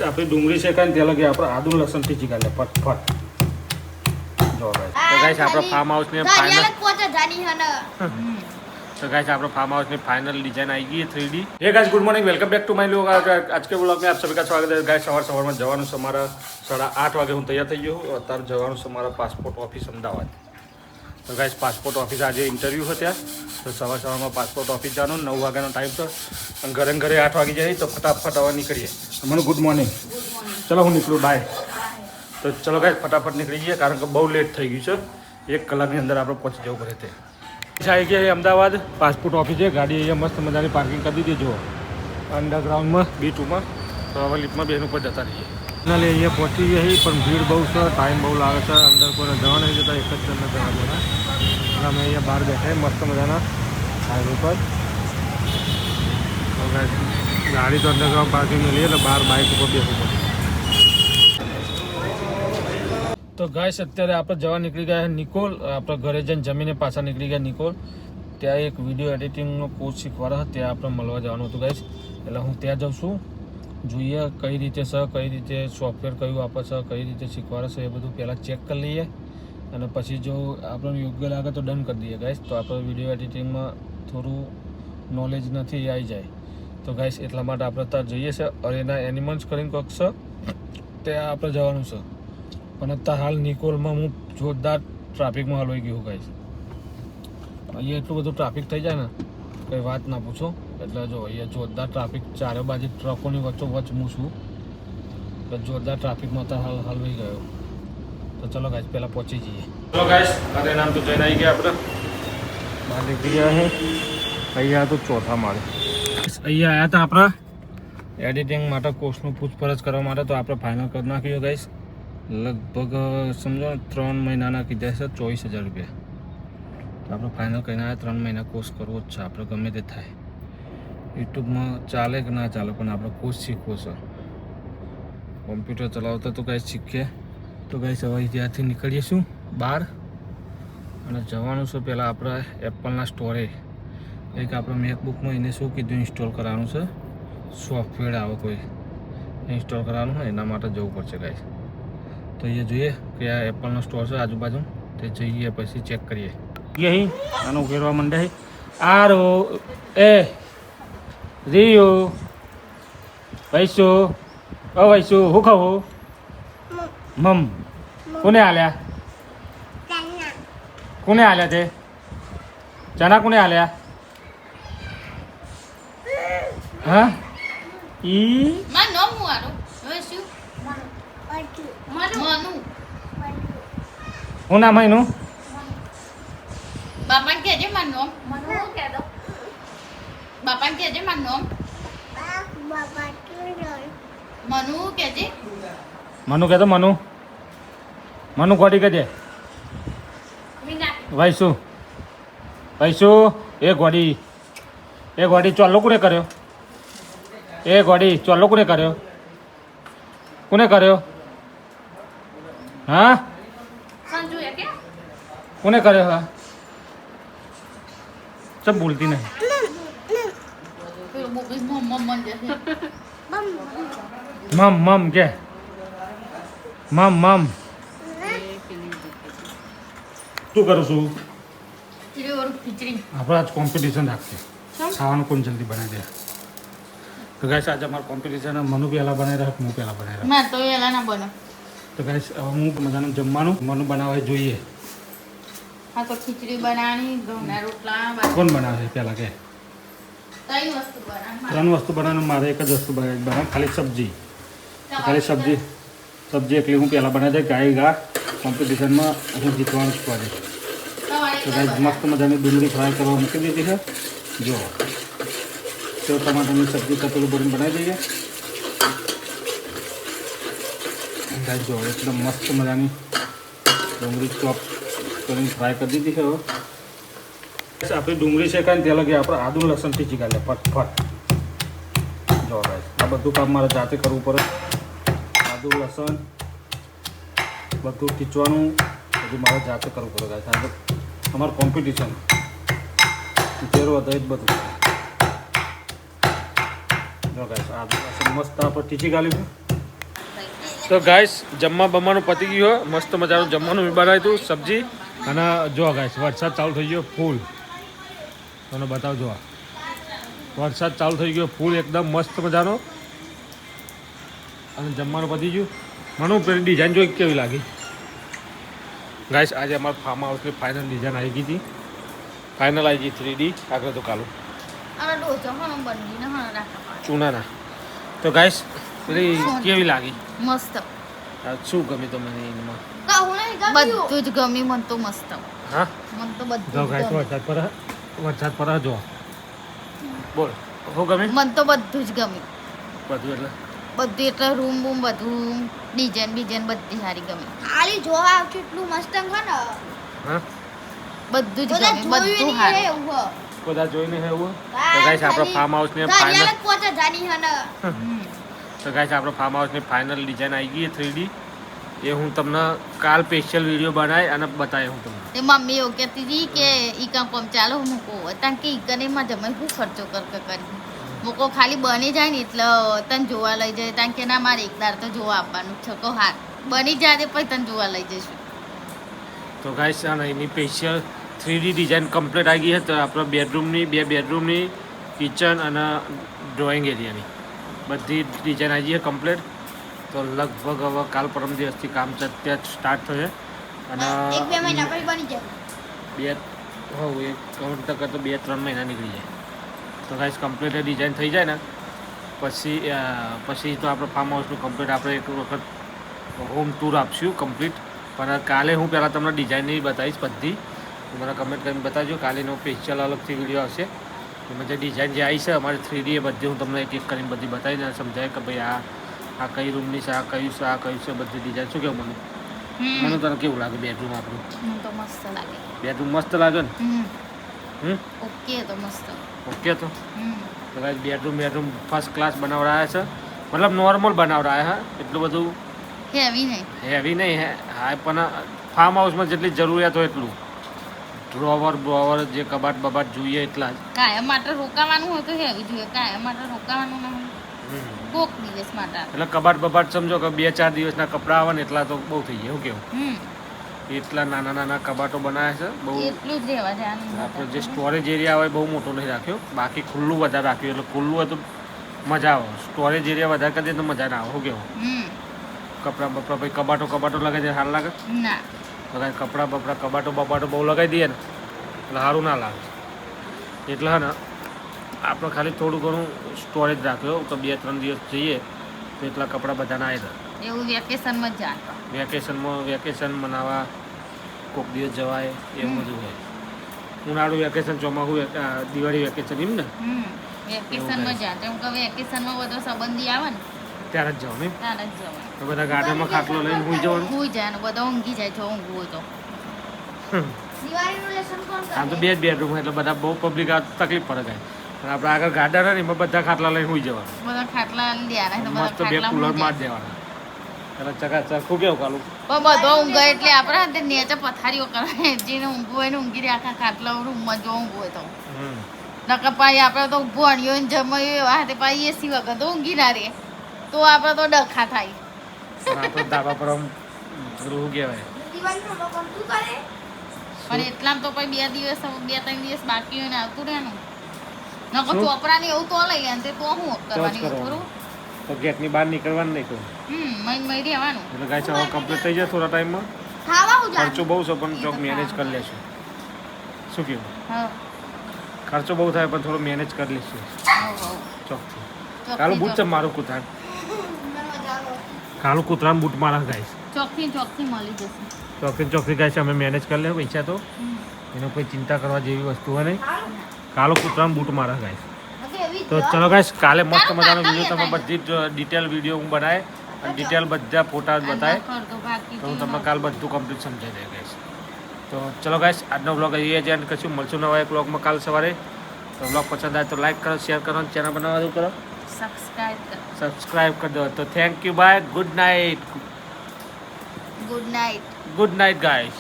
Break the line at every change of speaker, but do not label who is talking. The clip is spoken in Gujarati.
આપણી ડુંગળી શેકાય ને ત્યાં લગી આપણે આદુ લસણ ટીચી કાઢે ફટફટ. જો ગાઈસ તો ગાઈસ આપણો ફાર્મ હાઉસ ને ફાઇનલ तो गाइस आप फार्म हाउस में फाइनल डिजाइन आएगी 3D। Hey guys good morning, welcome back to my vlog. आज के व्लॉग में आप सभी का स्वागत है। गाइस सवार में जवान से हमारा 8:30 वागे हूँ तैयार थी गयो हूँ। अत्यार जवान से हमारा पासपोर्ट ऑफिस अमदावाद। तो गाइस पासपोर्ट ऑफिस आज इंटरव्यू है त्या तो सवार में पासपोर्ट ऑफिस जानो 9 वाग्यानो टाइम तो घरे घरे 8 वागी जाए तो फटाफट हवा निकलिए। मैंने गुड मॉर्निंग, चलो हूँ निकलूँ बाय। तो चलो गाइस फटाफट निकली जाए कारण के बहुत लेट थी गई है। 1 कलाक अंदर आप पहुँची जाऊँ घरे थे। आई गया है अमदावाद पासपोर्ट ऑफिस है। गाड़ी अँ मस्त मजा की पार्किंग कर दी थी जो अंडरग्राउंड में B2 में। तो हमें लिफ्ट में बेन पर जता रहीए नाले अँ पहुँची गई पर भीड़ बहुत है, टाइम बहुत लगे है। अंदर को जवा नहीं जता, एक जन जवा देना। अमे अँ बहार बैठे मस्त मजा हाईवे पर। गाड़ी तो अंडरग्राउंड पार्किंग में लिए तो बहार बाइक पर बेसू पड़े। तो गाइस अत्यारे आप जवा निकली गया है निकोल। आप घरे जन जमीने पाछा निकली गया निकोल। त्या एक विडियो एडिटिंग कोर्स शीखवाड़ा है, त्या आपने मळवा जवानुं हतुं गाइस। एटले हूँ त्या जाऊँ छूँ, जोईए कई रीते छे, कई रीते सॉफ्टवेर कयुं आपे छे, कई रीते शीखवाड़े छे, ए बधुं पहला चेक कर लीए अने पछी जो आपने योग्य लागे तो डन कर दीए गाइस। तो आपणे विडियो एडिटिंग में थोड़ुं नॉलेज नहीं आई जाए तो गाइस एटला माटे आपणे त्यां जईए छे। अरेना एनिमल्स करीने कोक छे त्यां आपणे जवानुं छे। पण अत्यार हाल निकोल में हूँ जोरदार ट्राफिक में हलवाई गयो गाइस। अहीं एटलुं बधुं ट्राफिक थई जाए ने कई बात ना पूछो। एटले जो अहीं जोरदार ट्राफिक चारे बाजू ट्रकोनी वच्चोवच्च हूँ छुं तो जोरदार ट्राफिक में अत्यार हाल हलवाई गयो। तो चलो गाइस पहला पहुंची जाइए। चलो गाइस अरे नाम तो जैन आई गया अपने बहार निकली गया है। अहीं तो चौथा माळे अहीं आया था अपना एडिटिंग माटे कोर्सनुं पूछपरछ करवा माटे। तो आपणे फाइनल कर नाख्यो गाइस। लगभग समझो 3 महीना कीधा है 24,000 रुपया। तो आप फाइनल कहना है 3 महीना कोर्स करवो ज छे। आप गमे ते थाय यूट्यूब में चाले कि ना चाले पण आप कोर्स शीखवो छे। कॉम्प्यूटर चलावता तो गाइस शीखीए। तो गाइस हवे त्याथी निकळीशुं बहार अने जवानुं छे। पहला आपणे एप्पलना स्टोरे एक आपणे मैकबुक में एने शुं कीधुं इंस्टॉल कराववानुं छे, सॉफ्टवेर आवे कोई इंस्टॉल कराववानुं होय एना माटे जवुं पड़शे गाइस। तो ये જોઈએ કે આ એપલનો સ્ટોર છે આજુબાજુ તે જઈએ પછી ચેક કરીએ। यही આનો ઉકેરવા માંડે છે આરો એ રીયો વૈસુ ઓ વૈસુ હું ખાવું મમ કોને આલ્યા કોને આલ્યા તે ચના કોને આલ્યા હા ઈ
માં નામ હું આરો વૈસુ Manu.
હું નામ એનું
Bapak kehje Manu. Manu keh do. Bapak kehje Manu. Manu kehje.
Manu કહેતો મનુ મનુ ગોડી કહેજે
Mina.
વૈસુ વૈસુ એ ગોડી ચોલ્લો કોને કર્યો એ ગોડી ચોલ્લો કોને કર્યો કોને કર્યો हाँ
Sanju ya ke?
कोने करे हाँ सब बोलती नहीं
फिर वो भी मम जैसे.
मम मम क्या मम मम तू करो सु
Jadi orang खिचड़ी.
आप आज कॉम्पिटिशन रखते खावा कौन जल्दी बना दे। तो गैस आज हमारा कॉम्पिटिशन है। मनु पहला बनाए रहा मुँह पहला बनाए रहा।
मैं तो ये लाना बना.
तो गैस मुँह मजाનું જમવાનું મનુ બનાવે જોઈએ।
हाँ तो खिचड़ी बनानी, घઉંના રોટલા,
કોણ બનાવે પહેલા કે
कई वस्तु बना.
3 વસ્તુ બનાવવાનું મારે એક જ વસ્તુ બનાવવાની ખાલી સબ્જી ખાલી સબ્જી એકલી હું પહેલાં બનાવી દે ગાય કોમ્પિટિશનમાં હું જીતવાનું જ પડે। તો ગાઈસ મસ્ત મજાની ડુંગળી ફ્રાય કરવા મૂકી દીધી છે જો તો ટમાટરની સબ્જી કતરું ભરીને બનાવી દઈએ गाइस। जो एकदम मस्त मजानी डूंगरी चॉप કરીને ફ્રાય કરી દીધી છે। હવે આપણી ડુંગળી શેકાય ને ત્યાં લગી આપણે આદુ લસણ ટીચી કાઢે ફટફટ। જો ગાઈસ આ બધું કામ મારે જાતે કરવું પડે। આદુ લસણ બધું ટીચવાનું બધું મારે જાતે કરવું પડે ગાઈસ। આજે અમારું કોમ્પિટિશન તેરો હતા જ બધું। જો ગાઈસ આદુ લસણ મસ્ત આપણે ટીચી કાઢ્યું છે। તો ગાઈસ જમવા બમવાનું પતી ગયું હોય મસ્ત મજાનું જમવાનું મેં બનાવ્યું હતું સબ્જી અને જો ગાઈસ વરસાદ ચાલુ થઈ ગયો ફૂલ તમને બતાવજો આ વરસાદ ચાલુ થઈ ગયો ફૂલ એકદમ મસ્ત મજાનો અને જમવાનું પતી ગયું મને પેલી ડિઝાઇન જોઈ કેવી લાગી ગાઈસ આજે અમારા ફાર્મ હાઉસની ફાઇનલ ડિઝાઇન આવી ગઈ હતી ફાઇનલ આવી ગઈ 3D આગળ તો કાલું
અને ડોસો હણ બની ને હણ રાખવા
ચૂનાના તો ગાઈસ પેલી કેવી લાગી
મસ્ત
શું ગમે તમને એમાં
બધું જ ગમ્યું મન તો મસ્ત
હા
મન તો
જો
બધું
ગાઈસ વરસાદ પર જો બોલ શું ગમે
મન તો બધું જ ગમ્યું
બધું એટલે
બધું એટલે રૂમ બૂમ બધું ડિઝાઇન બીજાઇન બધી સારી ગમી
ખાલી જોવા આવશે એટલું મસ્ત છે ને
હા
બધું જ
બધા
ગમ્યું બધું
જોયું નહીં
સારું
એવું હો.
બધા જોઈને હે એવું તો
હા,
ગાઈસ આપણો
ખાલી
ફાર્મ હાઉસની
ઘડિયાળ
ફાઇનલ
જ પોતે જાની હે ને.
તો ગાઈસ આપણો ફાર્મ હાઉસની ફાઇનલ ડિઝાઇન આવી ગઈ 3D એ હું તમને કાલ સ્પેશિયલ વિડીયો બનાવી અને બતાવી હું તમને
તે મમ્મી એવું કહેતી હતી કે ઈ કામ કોમ ચાલો મૂકો કારણ કે ઈ કને માં જમાઈ શું ખર્ચો કરી મૂકો ખાલી બની જાય ને એટલે તને જોવા લઈ જાય કારણ કે ના મારે એક દાર તો જોવા આપવાનું છે કહો હા બની જાય તે પછી તને જોવા લઈ જઈશું
તો ગાઈસ અને એની સ્પેશિયલ 3D ડિઝાઇન કમ્પ્લીટ આવી ગઈ છે તો આપણો બેડરૂમની 2 બેડરૂમની કિચન અને ડ્રોઈંગ એરિયાની બધી ડિઝાઇન આવી ગઈ છે કમ્પ્લીટ તો લગભગ હવે કાલ પરમ દિવસથી કામ ત્યાં સ્ટાર્ટ થશે અને
એક બે મહિના પછી બની જાય.
બે હોવ એક કાઉન્ટ કરતો 2-3 મહિના નીકળી જાય તો ગાઈસ કમ્પ્લીટ ડિઝાઇન થઈ જાય ને પછી તો આપણે ફાર્મ હાઉસનું કમ્પ્લીટ આપણે એક વખત હોમ ટૂર આપશું કમ્પ્લીટ પણ કાલે હું પહેલાં તમને ડિઝાઇનની બતાવીશ બધી તો મને કમેન્ટ કરીને બતાવજો કાલેનો સ્પેશિયલ અલગથી વિડીયો આવશે એમાં જે ડિઝાઇન જે આવી છે અમારી 3D એ બધી હું તમને એક એક કરીને બધી બતાવીને સમજાય કે ભાઈ આ કઈ રૂમની છે આ કયું છે આ કયું છે બધી ડિઝાઇન શું કેવું મને તને કેવું લાગે બેડરૂમ આપણું
મને તો મસ્ત લાગે
બેડરૂમ મસ્ત લાગે ને
ઓકે તો મસ્ત
ઓકે તો ગાઈસ બેડરૂમ ફર્સ્ટ ક્લાસ બનાવડાયા છે મતલબ નોર્મલ બનાવડાયા છે એટલું બધું
હેવી નહીં
હેવી નહીં હા પણ ફાર્મ હાઉસમાં જેટલી જરૂરિયાત હોય એટલું ડ્રોવર જે કબાટ બબાટ જોઈએ એટલા જ
કાયમ માટે રોકાવાનું હોય તો હેવી જોઈએ કાયમ માટે રોકાવાનું ના હોય કોક દિવસ માટે
એટલે કબાટ બબાટ સમજો કે 2-4 દિવસના કપડાં આવે ને એટલા તો બહુ થઈ જાય એવું કેવું એટલા નાના નાના કબાટો બનાવ્યા છે બહુ
એટલું જ રહેવા છે
આપણે જે સ્ટોરેજ એરિયા હોય બહુ મોટો નહીં રાખ્યો બાકી ખુલ્લું વધારે રાખ્યું એટલે ખુલ્લું હોય તો મજા આવે સ્ટોરેજ એરિયા વધારે કરી દે તો મજા ના આવે શું કેવું કપડાં બપડા પછી કબાટો લગાવી દે સારું લાગે
ના
બધા કપડાં બપડા કબાટો બહુ લગાવી દઈએ ને એટલે સારું ના લાગે એટલે હા ને આપણે ખાલી થોડું ઘણું સ્ટોરેજ રાખ્યો તો 2-3 દિવસ જઈએ તો એટલા કપડાં બધાના આવી જાય
એવું વેકેશનમાં જ જાણતો
વેકેશન મનાવવા કોઈક દિવસ જવાય એવું બધું હોય ઉનાળું વેકેશન ચોમાસું દિવાળી વેકેશન એમ ને
વેકેશનમાં જાણતો એમ કે વેકેશનમાં બધો સંબંધી આવે ને
ત્યારે જ જાવ નહીં
ત્યારે જ જવાય
તો બધા ગાર્ડનમાં ખાટલો લઈને સુઈ જવાનું
સુઈ જાય ને બધા ઊંઘી જાય જો ઊંઘવું હોય તો
દિવાળીનું લેસન કોણ કરે?
આમ તો 2 જ બેડરૂમ એટલે બધા બહુ પબ્લિક તકલીફ પડે કાંઈ પણ આપણે આગળ ગાર્ડન હોય ને એમાં બધા ખાટલા લઈને સુઈ જવાનું
બધા ખાટલા લેવાના તો બધા
મસ્ત 2
ખાટલા
કુલર
ઊંઘી
માર
જાય.
દેવાના એટલે ચકાચક કેવું કાલું
પણ બધો ઊંઘે એટલે આપણે હાથે નીચે પથારીઓ કરે જેને ઊંઘવું હોય ને ઊંઘી રહે આખા ખાટલા રૂમમાં જો ઊંઘવું હોય તો નકર પાછી આપણે તો ભણ્યો ને જમાયું એવા હાથે પાછી એસી વગર તો ઊંઘી ના રહે તો આપણે તો ડખા થાય
આપણે ધાબા પર આમ શું કહેવાય
દિવાળીનું લોકોને શું કરે?
પણ એટલામાં તો પછી 2 દિવસ બાકી હોય ને આવતું રહેનું નકર
શું?
ચોપરાને એવું તો લઈ લે ને તે તો શું કરવાની હોય
કરવાનું.
થોડું
તો ગેટની બહાર નીકળવાનું નહીં તો
મહી રહેવાનું
એટલે ગાય હવે કમ્પ્લીટ થઈ જાય થોડા ટાઈમમાં
ખાવા હું જાણું.
ખર્ચો બહુ છે પણ ચોક મેનેજ કરી લેશું શું કેવું
હા
ખર્ચો બહુ થાય પણ થોડો મેનેજ કરી લેશું ચોકથી કાલું બૂટ છે મારું કૂતરાન
મને મજા આવે.
કાલું કૂતરાનું બૂટ મારા ગાઈશ
ચોકથી મળી જશે
ચોકથી ગાઈશ અમે મેનેજ કરી લે પૈસા તો એનો કોઈ ચિંતા કરવા જેવી વસ્તુ હોય નહીં કાલું કૂતરાનું બૂટ મારા ગાઈશ
ઓકે, એવી
તો ચલો ગાઈસ કાલે મસ્ત મજાનો વિડીયો તમે બધી જ ડિટેલ વિડીયો હું બનાવે અને ડિટેલ બધા ફોટા બતાવે તો હું તમને કાલ બધું કમ્પ્લીટ સમજાવી દે ગાઈસ તો ચલો ગાઈસ આજનો વ્લોગ અહીંયા જ એન્ડ કરશું મળશું નવા એક વ્લોગમાં કાલ સવારે તો વ્લોગ પસંદ આવે તો લાઈક કરો શેર કરો અને ચેનલ બનાવવાનું કરો સબસ્ક્રાઇબ કરી દો તો thank you bye good night
good night
guys